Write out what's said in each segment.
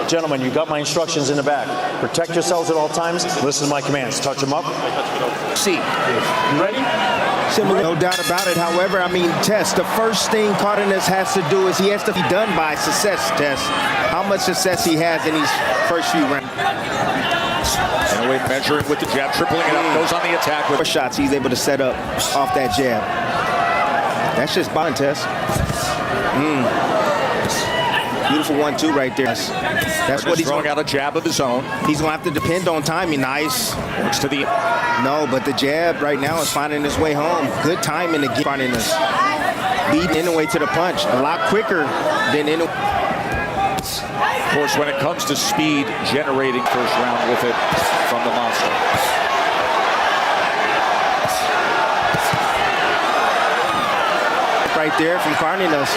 Gentlemen, you got my instructions in the back. Protect yourselves at all times. Listen to my commands. Touch them up. See. You ready? Similar, no doubt about it. However, I mean, Tess, the first thing Cardenas has to do is he has to be done by success, Tess. How much success he has in these first few rounds. Inoue measuring with the jab, tripling it up, goes on the attack. With shots he's able to set up off that jab. That's just bond, Tess. Beautiful 1-2 right there. That's what he's throwing out a jab of his own. He's going to have to depend on timing. Nice. Works to the... No, but the jab right now is finding his way home. Good timing again. Finding us. Beating Inoue to the punch. A lot quicker than Inoue. Of course, when it comes to speed, generating first round with it from the monster. Right there from Cardenas.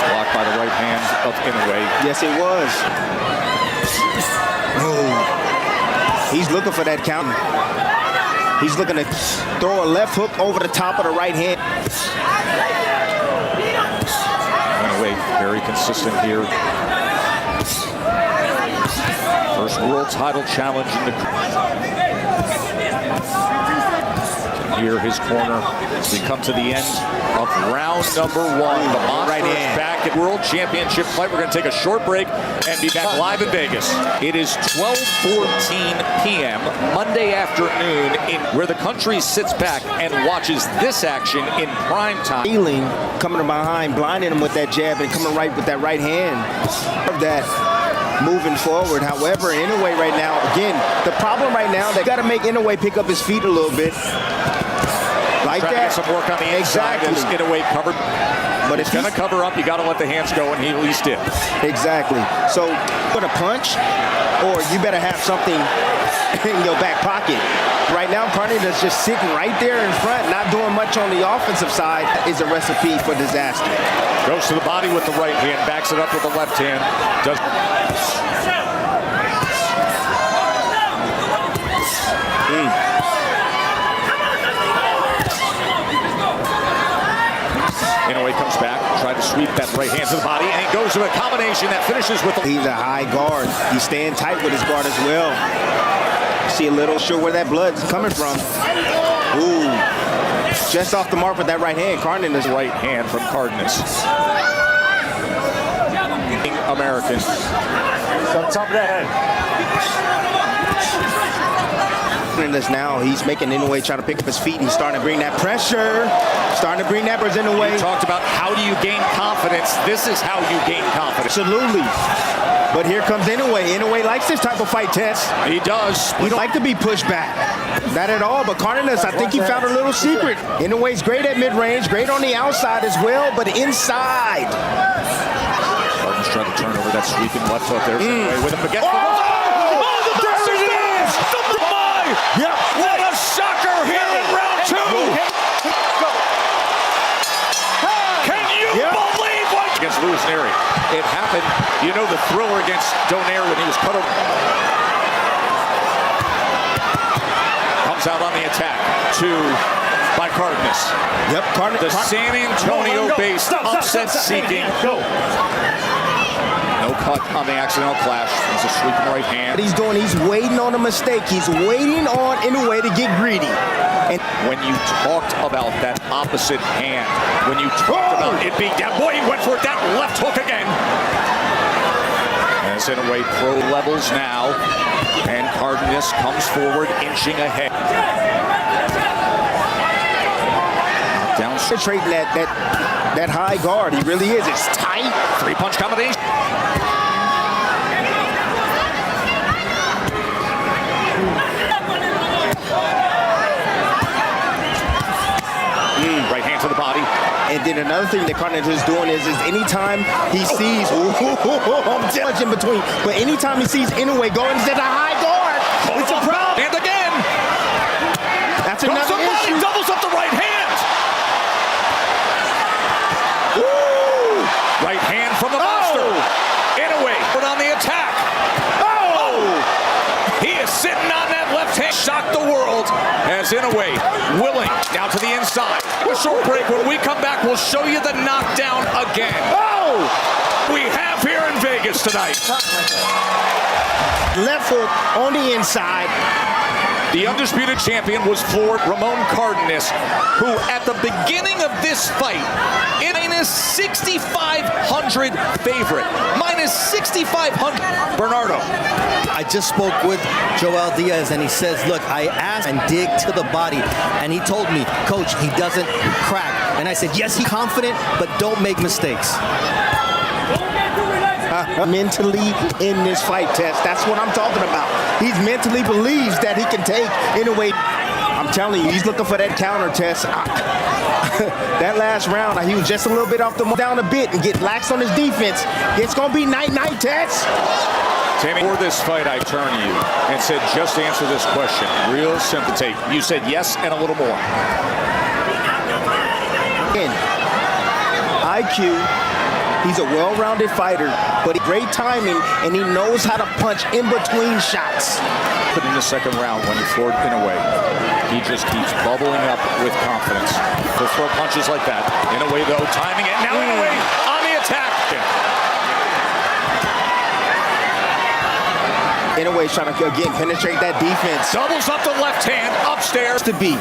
Blocked by the right hand of Inoue. Yes, it was. Oh. He's looking for that counter. He's looking to throw a left hook over the top of the right hand. Inoue very consistent here. First world title challenge in the... Here, his corner as we come to the end of round number 1. The monster is back at World Championship fight. We're going to take a short break and be back live in Vegas. It is 12:14 p.m. Monday afternoon, where the country sits back and watches this action in prime time. Healing, coming behind, blinding him with that jab and coming right with that right hand. Of that. Moving forward, however, Inoue right now, again, the problem right now, they got to make Inoue pick up his feet a little bit. Like Trying that. To get some work on the inside. Exactly. Inoue covered. But it's going to cover up. You got to let the hands go, and he at least did. Exactly. So, put a punch, or you better have something in your back pocket. Right now, Cardenas just sitting right there in front, not doing much on the offensive side, is a recipe for disaster. Goes to the body with the right hand, backs it up with the left hand. Does. Inoue comes back, tried to sweep that right hand to the body, and he goes to a combination that finishes with the... He's a high guard. He's staying tight with his guard as well. See a little sure where that blood's coming from. Ooh. Just off the mark with that right hand. Cardenas. Right hand from Cardenas. American. On top of that head. Cardenas now, he's making Inoue try to pick up his feet. He's starting to bring that pressure. Starting to bring that pressure Inoue. You talked about how do you gain confidence. This is how you gain confidence. Absolutely. But here comes Inoue. Inoue likes this type of fight, Tess. He does. He don't like to be pushed back. Not at all. But Cardenas, I think he found a little secret. Inoue's great at mid-range, great on the outside as well, but inside. Cardenas trying to turn over that sweeping left foot. There's Inoue with him against the wall. The monster stands! Yep. What a shocker here in round 2! Can you believe what... Against Naoya Inoue. It happened. You know the thriller against DONAIRE when he was cut over. Comes out on the attack by Cardenas. Yep, Cardenas. The San Antonio-based upset-seeking. No cut on the accidental clash. He's a sweeping right hand. What he's doing, he's waiting on a mistake. He's waiting on Inoue to get greedy. And when you talked about that opposite hand, when you talked about it being down, boy, he went for that left hook again. As Inoue pro levels now, and Cardenas comes forward, inching ahead. Down, concentrating that high guard. He really is. It's tight. 3-punch combination. Right hand to the body. And then another thing that Cardenas is doing is anytime he sees, I'm much in between, but anytime he sees Inoue going to the high guard, it's a problem. And again. That's another issue. Doubles up the right hand. Woo! Right hand from the monster. Inoue put on the attack. He is sitting on that left hand. Shocked the world as Inoue willing down to the inside. A short break. When we come back, we'll show you the knockdown again. we have here in Vegas tonight. Left hook on the inside. The undisputed champion was floored, Ramon Cardenas, who at the beginning of this fight, in a 6,500 favorite, minus 6,500. Bernardo. I just spoke with Joel Diaz, and he says, look, I asked and dig to the body, and he told me, Coach, he doesn't crack. And I said, yes, he's confident, but don't make mistakes. Mentally in this fight, Tess. That's what I'm talking about. He mentally believes that he can take Inoue. I'm telling you, he's looking for that counter, Tess. That last round, he was just a little bit off the down a bit and get lax on his defense. It's going to be night-night, Tess. Tammy, before this fight, I turned to you and said, just answer this question. Real simple. You said yes and a little more. Again, IQ. He's a well-rounded fighter, but great timing, and he knows how to punch in between shots. But in the second round, when he floored Inoue, he just keeps bubbling up with confidence. He'll throw punches like that. Inoue, though, timing it. Now Inoue on the attack. Inoue's trying to, again, penetrate that defense. Doubles up the left hand, upstairs. To be.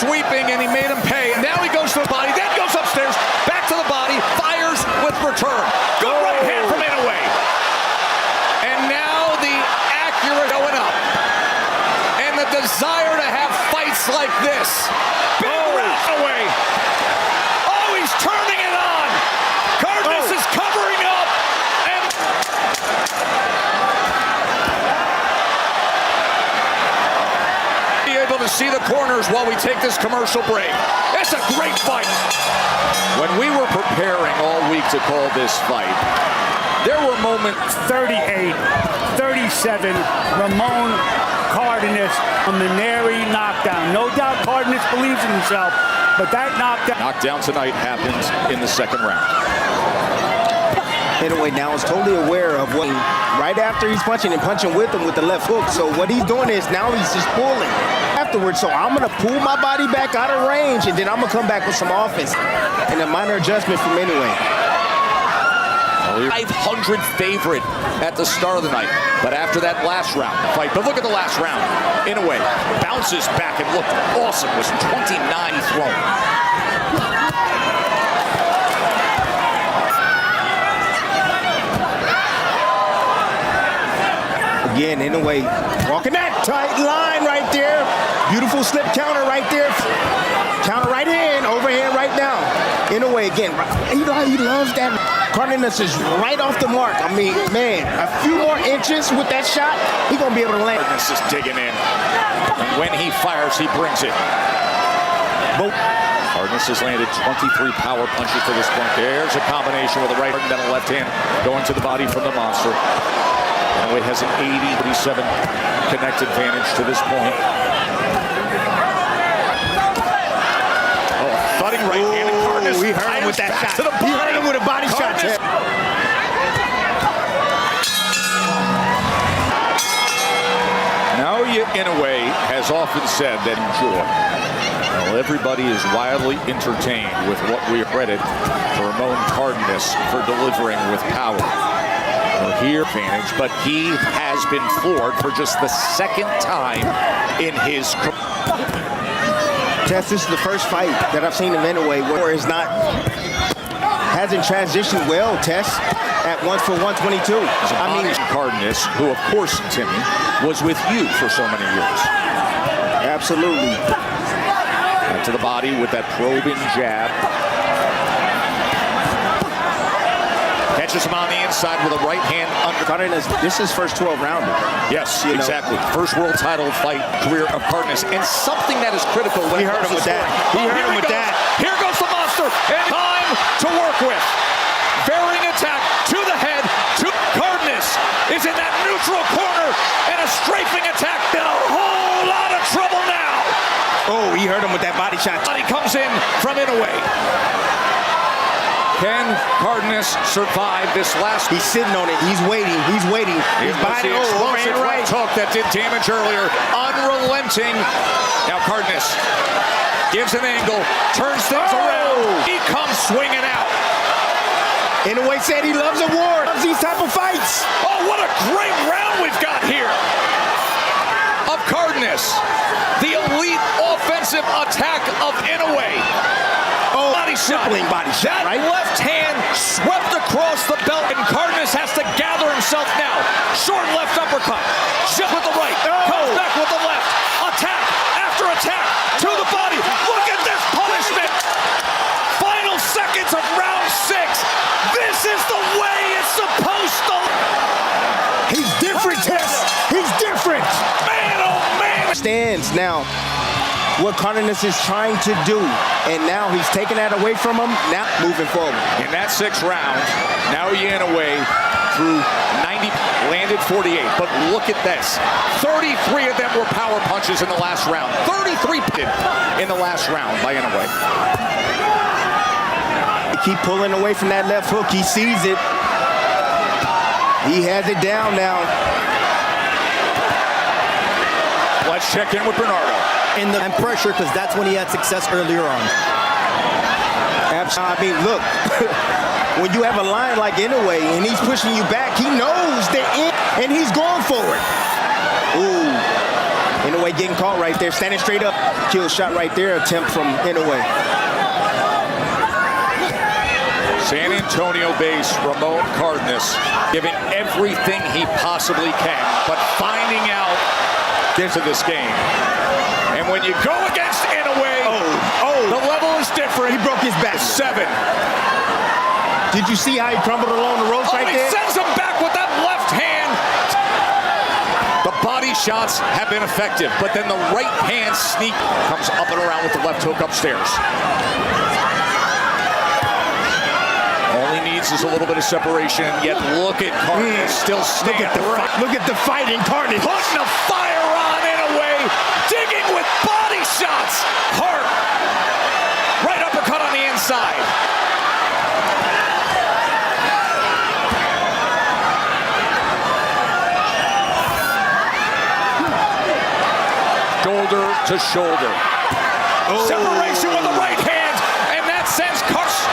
Sweeping, and he made him pay. And now he goes to the body, then goes upstairs, back to the body, fires with return. Good right hand from Inoue. And now the accurate going up. And the desire to have fights like this. Big Inoue. Oh, he's turning it on. Cardenas is covering up. And to see the corners while we take this commercial break. It's a great fight. When we were preparing all week to call this fight, there were moments. 38, 37, Ramon Cardenas, a MANNY knockdown. No doubt Cardenas believes in himself, but that knockdown Tonight happens in the second round. Inoue now is totally aware of what right after he's punching and punching with him with the left hook. So what he's doing is now he's just pulling afterwards. So I'm going to pull my body back out of range, and then I'm going to come back with some offense and a minor adjustment from Inoue. 500 favorite at the start of the night, but after that last round fight, but look at the last round. Inoue bounces back and looked awesome. Was 29 thrown. Again, Inoue walking that tight line right there. Beautiful slip counter right there. Counter right in, overhand right now. Inoue again, he loves that. Cardenas is right off the mark. I mean, man, a few more inches with that shot, he's going to be able to land. Cardenas is digging in. And when he fires, he brings it. Cardenas has landed 23 power punches to this point. There's a combination with a right and then a left hand going to the body from the monster. Inoue has an 80-37 connect advantage to this point. Oh, thudding right hand, and Cardenas. We heard him with that shot. He heard him with a body shot. Naoya Inoue has often said that enjoy. Well, everybody is wildly entertained with what we credit to Ramon Cardenas for delivering with power. Here advantage, but he has been floored for just the second time in his career. Tess, this is the first fight that I've seen of Inoue where hasn't transitioned well, Tess, at 1-for-122. I mean, Cardenas, who of course, Timmy, was with you for so many years. Absolutely. Back to the body with that probing jab. Catches him on the inside with a right hand under. Cardenas, this is first 12-rounder. Yes, exactly. First world title fight career of Cardenas, and something that is critical. When he heard him with that. He heard him with that. Here goes the monster, and time to work with. Varying attack to the head. Cardenas is in that neutral corner, and a strafing attack. In a whole lot of trouble now. Oh, he heard him with that body shot. Body comes in from Inoue. Can Cardenas survive this last? He's sitting on it. He's waiting. He's waiting. He's biting. Explosive right hook that did damage earlier. Unrelenting. Now Cardenas gives an angle, turns things around. He comes swinging out. Inoue said he loves a war, loves these type of fights. Oh, what a great round we've got here of Cardenas. The elite offensive attack of Inoue. Oh, Body shot. body shot, That right? left hand swept across the belt, and Cardenas has to gather himself now. Short left uppercut. Just with the right. Comes back with the left. Attack after attack to the body. Look at this punishment. Final seconds of round 6. This is the way it's supposed to. He's different, Tess. He's different. Man, oh man. Stands now what Cardenas is trying to do, and now he's taking that away from him. Now moving forward. In that 6th round, Naoya Inoue threw 90, landed 48. But look at this. 33 of them were power punches in the last round. 33 in the last round by Inoue. Keep pulling away from that left hook. He sees it. He has it down now. Let's check in with Bernardo. And pressure, because that's when he had success earlier on. I mean, look, when you have a lion like Inoue and he's pushing you back, he knows the end, and he's going for it. Ooh, Inoue getting caught right there, standing straight up. Kill shot right there, attempt from Inoue. San Antonio-based Ramon Cardenas giving everything he possibly can, but finding out into this game. And when you go against Inoue, the level is different. He broke his back. 7. Did you see how he crumbled along the ropes right He there? sends him back with that left hand. The body shots have been effective, but then the right hand sneak comes up and around with the left hook upstairs. All he needs is a little bit of separation, yet look at Cardenas still standing. Look at the fighting Cardenas. Putting the fire on Inoue. Digging with body shots. Hard. Right uppercut on the inside. Shoulder to shoulder. Separation with the right hand. And that sends Cardenas.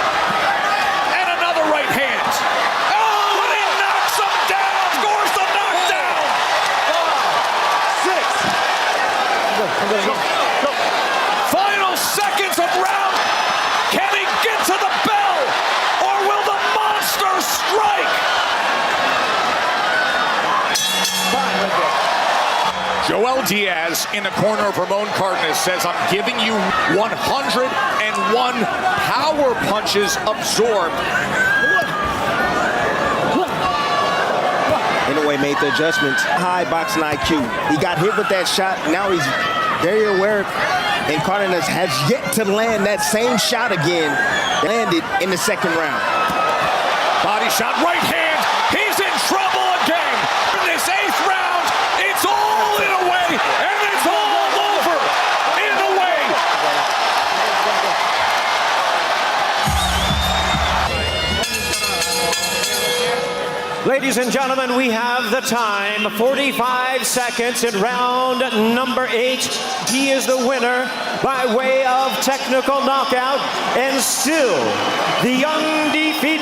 And another right hand. Oh, and he knocks him down. Scores the knockdown. 6. Final seconds of round. Can he get to the bell? Or will the monster strike? Joel Diaz in the corner of Ramon Cardenas says, I'm giving you 101 power punches absorbed. Inoue made the adjustments. High boxing IQ. He got hit with that shot. Now he's very aware. And Cardenas has yet to land that same shot again. Landed in the 2nd round. Body shot, right hand. He's in trouble again. In this 8th round, it's all Inoue, and it's all over. Inoue. Ladies and gentlemen, we have the time. 45 seconds in round number 8. He is the winner by way of technical knockout and still the undefeated